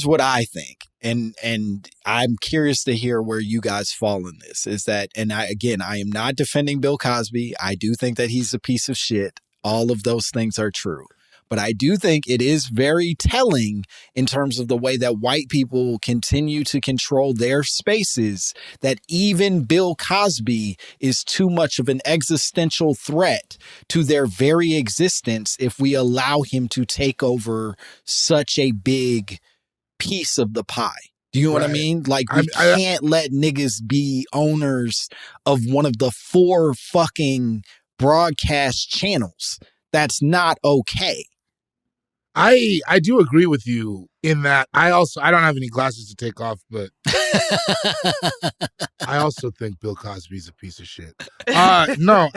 what I think, and I'm curious to hear where you guys fall in this. Is that, and I am not defending Bill Cosby. I do think that he's a piece of shit. All of those things are true. But I do think it is very telling in terms of the way that white people continue to control their spaces, that even Bill Cosby is too much of an existential threat to their very existence if we allow him to take over such a big piece of the pie. Do you know what I mean? Like, we can't let niggas be owners of one of the 4 fucking broadcast channels. That's not okay. I do agree with you in that I don't have any glasses to take off, but I also think Bill Cosby's a piece of shit. No,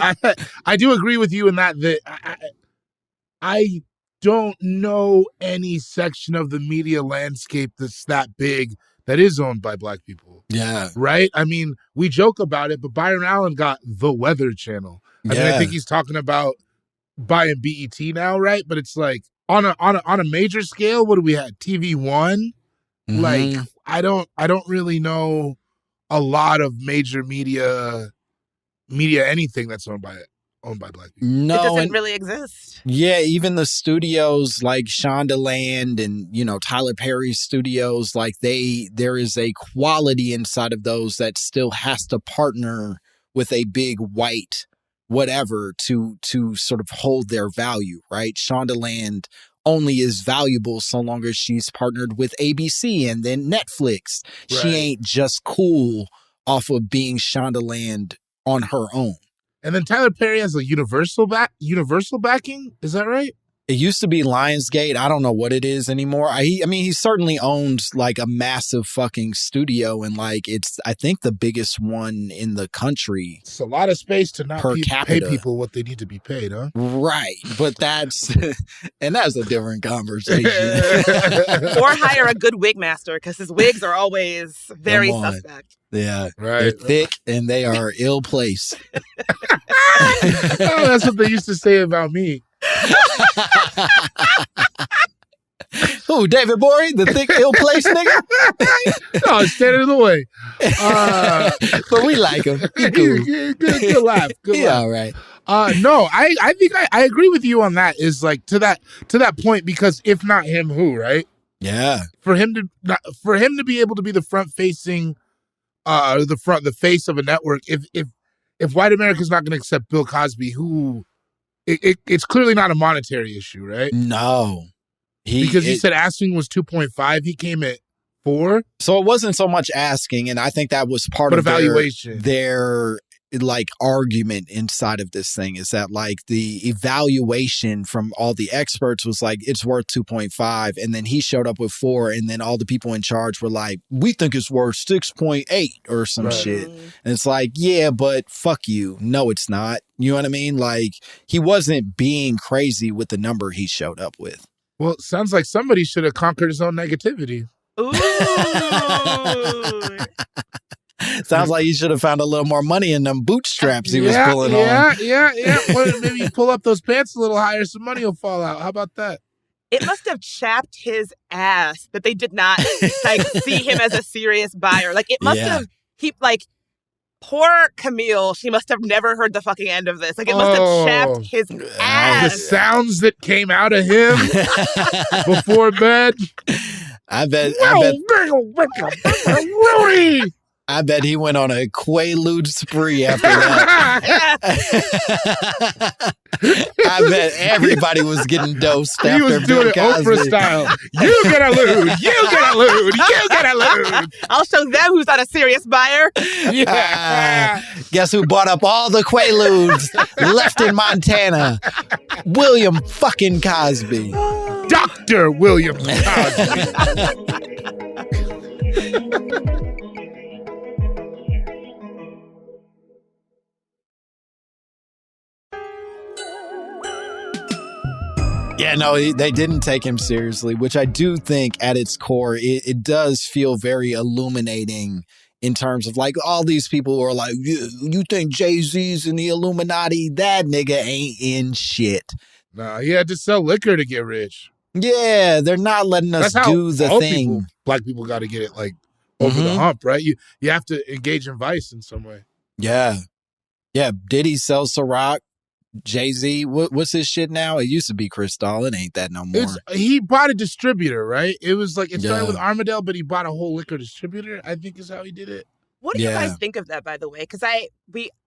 I do agree with you in that I don't know any section of the media landscape that's that big that is owned by black people. Yeah. Right? I mean, we joke about it, but Byron Allen got the Weather Channel. I mean, I think he's talking about buying BET now, right? But it's like, on a major scale, what do we have? TV One? Mm-hmm. Like, I don't really know a lot of major media anything that's owned by black people. No, it doesn't really exist. Yeah, even the studios like Shondaland and, you know, Tyler Perry's studios, like there is a quality inside of those that still has to partner with a big white whatever to sort of hold their value, right? Shondaland only is valuable so long as she's partnered with ABC and then Netflix. Right. She ain't just cool off of being Shondaland on her own. And then Tyler Perry has a universal backing. Is that right? It used to be Lionsgate. I don't know what it is anymore. I mean, he certainly owns like a massive fucking studio, and like it's, I think, the biggest one in the country. It's a lot of space to not pay people what they need to be paid, huh? Right, but that's a different conversation. Or hire a good wig master, because his wigs are always very suspect. Yeah, right. They're thick and they are ill placed. Oh, that's what they used to say about me. Who, David Gborie, the thick, ill-placed nigga? No, standing in the way. But we like him. He cool. Good laugh. Good laugh. All right. No, I think I agree with you on that. Is like to that point, because if not him, who, right? Yeah. For him to be able to be the front-facing, the face of a network. If white America's not going to accept Bill Cosby, who? It's clearly not a monetary issue, right? No. Because he said asking was 2.5. He came at 4. So it wasn't so much asking, and I think that was part of evaluation. Their like argument inside of this thing is that like the evaluation from all the experts was like it's worth 2.5, and then he showed up with 4, and then all the people in charge were like, we think it's worth 6.8 or some shit. And it's like, yeah, but fuck you. No, it's not. You know what I mean? Like, he wasn't being crazy with the number he showed up with. Well, it sounds like somebody should have conquered his own negativity. Ooh. Sounds like he should have found a little more money in them bootstraps he was pulling on. Yeah. Well, maybe you pull up those pants a little higher, some money will fall out. How about that? it must have chapped his ass that they did not like see him as a serious buyer. Like it must have poor Camille, she must have never heard the fucking end of this. Like it must have chapped his ass. The sounds that came out of him before bed. I bet he went on a Quaalude spree after that. I bet everybody was getting dosed He after was doing Bill it Cosby. Oprah style. You get a lewd. You get a lewd. You get a lewd. I'll show them who's not a serious buyer. Yeah. Guess who bought up all the Quaaludes left in Montana? William fucking Cosby. Dr. William Cosby. Yeah, no, they didn't take him seriously, which I do think at its core, it does feel very illuminating in terms of like all these people who are like, you think Jay-Z's in the Illuminati? That nigga ain't in shit. Nah, he had to sell liquor to get rich. Yeah, they're not letting us do the thing. Black people got to get it like over the hump, right? You have to engage in vice in some way. Yeah. Yeah, Diddy sells Ciroc. Jay-Z, what's his shit now? It used to be Cristal. It ain't that no more. He bought a distributor, right? It was like, it started with Armadale, but he bought a whole liquor distributor, I think is how he did it. What do you guys think of that, by the way? Because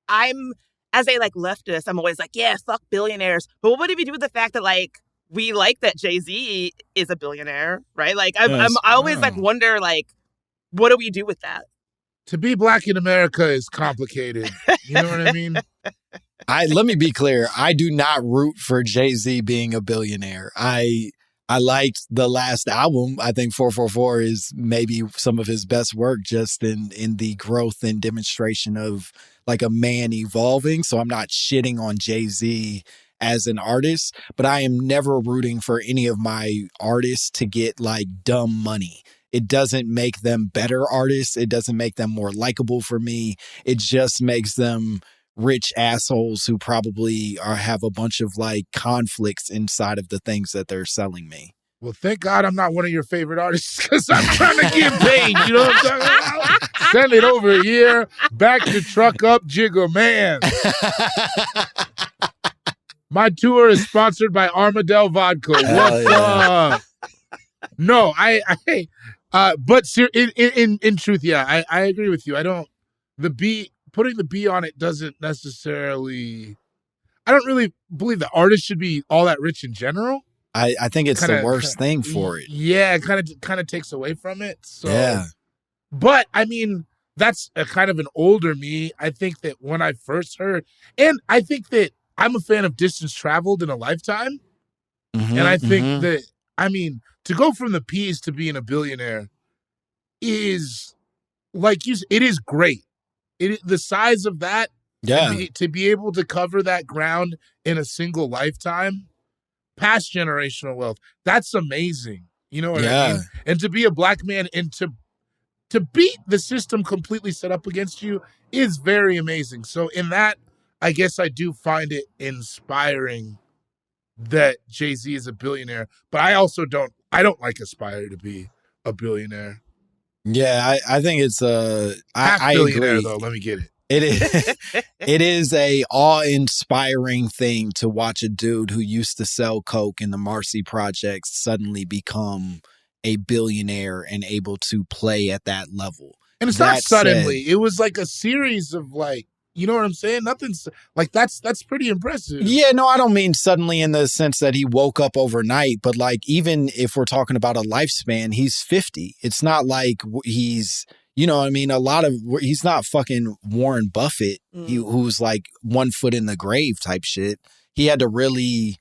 I'm as a like leftist, I'm always like, yeah, fuck billionaires. But what do we do with the fact that like we like that Jay-Z is a billionaire, right? Like I always like wonder like, what do we do with that? To be black in America is complicated. You know what I mean? Let me be clear. I do not root for Jay-Z being a billionaire. I liked the last album. I think 444 is maybe some of his best work just in the growth and demonstration of like a man evolving. So I'm not shitting on Jay-Z as an artist, but I am never rooting for any of my artists to get like dumb money. It doesn't make them better artists. It doesn't make them more likable for me. It just makes them rich assholes who probably have a bunch of like conflicts inside of the things that they're selling me. Well, thank God I'm not one of your favorite artists because I'm trying to get paid. You know what I'm talking about? Send it over here, back the truck up, Jigga Man. My tour is sponsored by Armadale Vodka. What's up? No, but in truth, yeah, I agree with you. Putting the B on it doesn't necessarily. I don't really believe the artist should be all that rich in general. I think it's the worst thing for it. Yeah, it kind of takes away from it. So, yeah. But I mean, that's a kind of an older me. I think that when I first heard, and I think that I'm a fan of Distance Traveled in a Lifetime, and I think that to go from the P's to being a billionaire is like it is great. The size of that, to be able to cover that ground in a single lifetime, past generational wealth, that's amazing. You know what I mean? And to be a black man and to beat the system completely set up against you is very amazing. So in that, I guess I do find it inspiring that Jay-Z is a billionaire, but I also don't like aspire to be a billionaire. Yeah, I think it's I agree. Though, let me get it. It is a awe-inspiring thing to watch a dude who used to sell coke in the Marcy Projects suddenly become a billionaire and able to play at that level. And it's not suddenly. It was like a series of like, you know what I'm saying? Nothing's like that's pretty impressive. Yeah, no, I don't mean suddenly in the sense that he woke up overnight, but like even if we're talking about a lifespan, he's 50. It's not like he's, you know what I mean? He's not fucking Warren Buffett, who's like 1 foot in the grave type shit. He had to really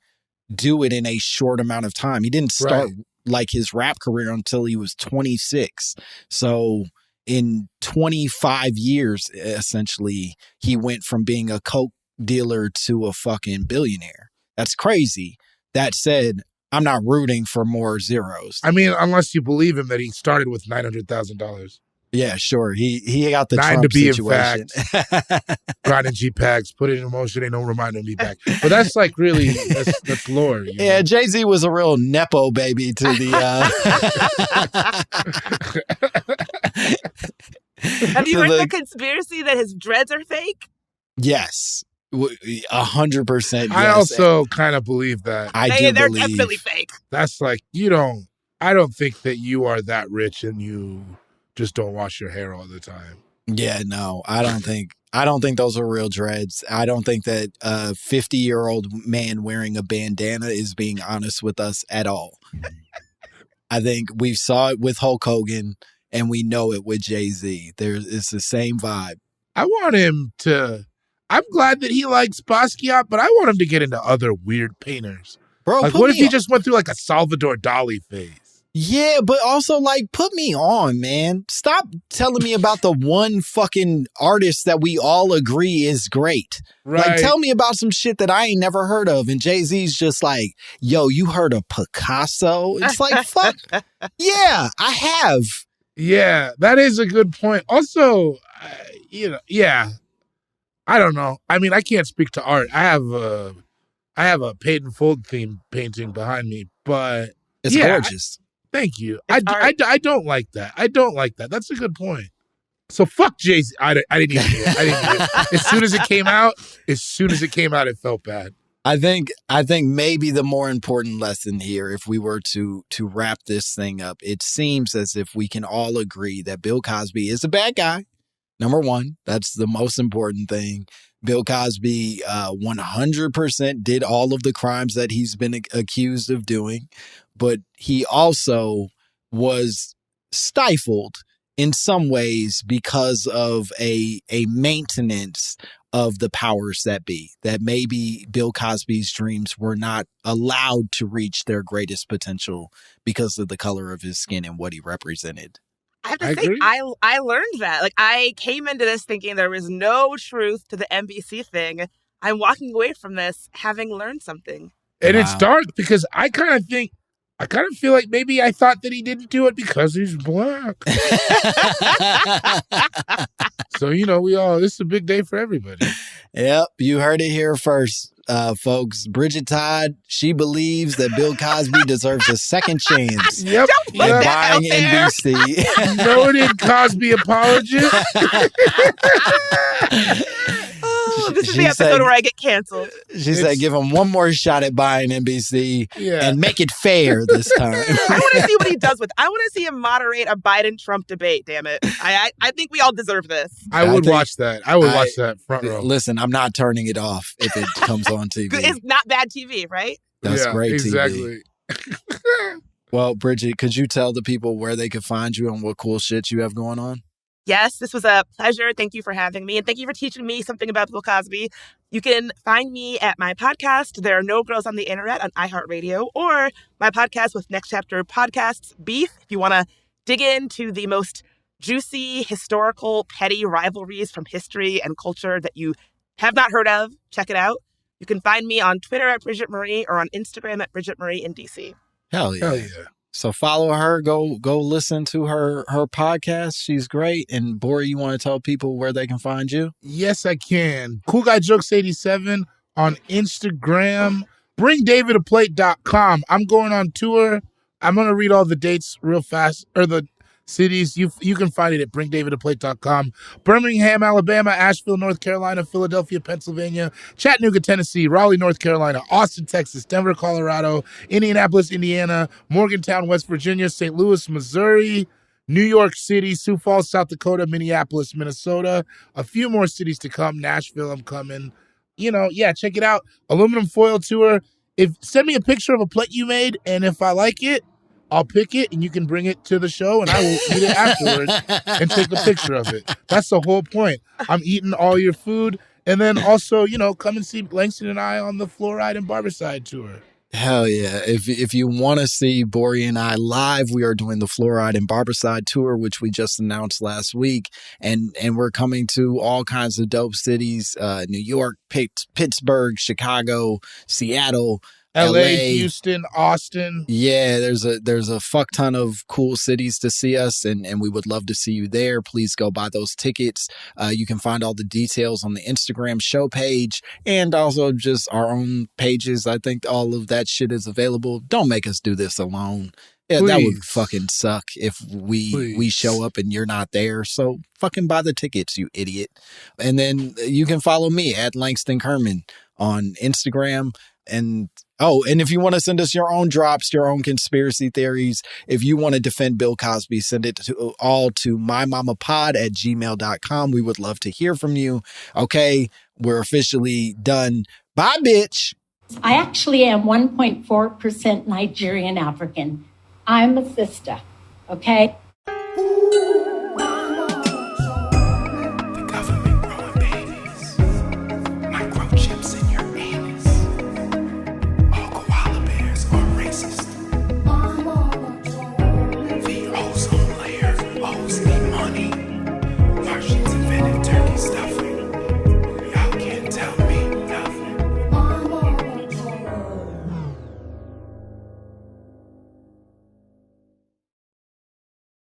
do it in a short amount of time. He didn't start like his rap career until he was 26. So in 25 years, essentially, he went from being a coke dealer to a fucking billionaire. That's crazy. That said, I'm not rooting for more zeros. I mean, unless you believe him that he started with $900,000. Yeah, sure. He got the 9 Trump to be in situation. Grinding G-Packs, put it in motion, ain't no reminder me back. But that's like really, that's lore. You Yeah, know? Jay-Z was a real Nepo baby to the... Have you to heard the- the conspiracy that his dreads are fake? Yes. 100%. Yes. I also kind of believe that. They're definitely fake. That's like, I don't think that you are that rich and you just don't wash your hair all the time. Yeah, no, I don't think those are real dreads. I don't think that a 50-year-old man wearing a bandana is being honest with us at all. I think we saw it with Hulk Hogan and we know it with Jay-Z. It's the same vibe. I want him to, I'm glad that he likes Basquiat, but I want him to get into other weird painters. Bro, like, what if he just went through like a Salvador Dali phase? Yeah, but also like put me on, man. Stop telling me about the one fucking artist that we all agree is great. Right. Like tell me about some shit that I ain't never heard of. And Jay-Z's just like, yo, you heard of Picasso? It's like, fuck. Yeah, I have. Yeah, that is a good point. Also, yeah, I don't know. I mean, I can't speak to art. I have a Peyton Fold theme painting behind me, but it's gorgeous. Thank you. I don't like that. I don't like that. That's a good point. So fuck Jay-Z. I didn't even hear it. As soon as it came out, it felt bad. I think maybe the more important lesson here, if we were to wrap this thing up, it seems as if we can all agree that Bill Cosby is a bad guy. Number one, that's the most important thing. Bill Cosby 100% did all of the crimes that he's been accused of doing, but he also was stifled in some ways because of a maintenance of the powers that be, that maybe Bill Cosby's dreams were not allowed to reach their greatest potential because of the color of his skin and what he represented. I have to say, I learned that. Like, I came into this thinking there was no truth to the NBC thing. I'm walking away from this having learned something. And It's dark because I kind of feel like maybe I thought that he didn't do it because he's black. So, this is a big day for everybody. Yep, you heard it here first, folks. Bridget Todd, she believes that Bill Cosby deserves a second chance. Yep. By buying NBC. Noted Cosby apologist. This is the episode where I get canceled. She said, give him one more shot at buying NBC and make it fair this time. I want to see what he does with it. I want to see him moderate a Biden-Trump debate, damn it. I think we all deserve this. I would watch that. I would watch that front row. Listen, I'm not turning it off if it comes on TV. It's not bad TV, right? That's great exactly. TV. Well, Bridget, could you tell the people where they could find you and what cool shit you have going on? Yes, this was a pleasure. Thank you for having me. And thank you for teaching me something about Bill Cosby. You can find me at my podcast, There Are No Girls on the Internet, on iHeartRadio, or my podcast with Next Chapter Podcasts, Beef. If you want to dig into the most juicy, historical, petty rivalries from history and culture that you have not heard of, check it out. You can find me on Twitter at Bridget Marie or on Instagram at Bridget Marie in DC. Hell yeah. Hell yeah. So follow her, go listen to her podcast. She's great. And Gborie, you want to tell people where they can find you? Yes, I can. Cool Guy Jokes 87 on Instagram. BringDavidAplate.com. I'm going on tour. I'm going to read all the dates real fast, or the cities. You can find it at BringDavidAplate.com. Birmingham, Alabama, Asheville, North Carolina, Philadelphia, Pennsylvania, Chattanooga, Tennessee, Raleigh, North Carolina, Austin, Texas, Denver, Colorado, Indianapolis, Indiana, Morgantown, West Virginia, St. Louis, Missouri, New York City, Sioux Falls, South Dakota, Minneapolis, Minnesota. A few more cities to come. Nashville, I'm coming. Check it out. Aluminum foil tour. Send me a picture of a plate you made, and if I like it, I'll pick it and you can bring it to the show and I will eat it afterwards and take a picture of it. That's the whole point. I'm eating all your food. And then also, come and see Langston and I on the Fluoride and Barbicide tour. Hell yeah. If you want to see Gborie and I live, we are doing the Fluoride and Barbicide tour, which we just announced last week. And we're coming to all kinds of dope cities, New York, Pittsburgh, Chicago, Seattle. LA, Houston, Austin. Yeah, there's a fuck ton of cool cities to see us, and we would love to see you there. Please go buy those tickets. You can find all the details on the Instagram show page and also just our own pages. I think all of that shit is available. Don't make us do this alone. Yeah, that would fucking suck if we show up and you're not there. So fucking buy the tickets, you idiot. And then you can follow me at Langston Kerman on Instagram. And if you want to send us your own drops, your own conspiracy theories, if you want to defend Bill Cosby, send it to mymommapod@gmail.com. We would love to hear from you. Okay, we're officially done. Bye, bitch. I actually am 1.4% Nigerian African. I'm a sister, okay?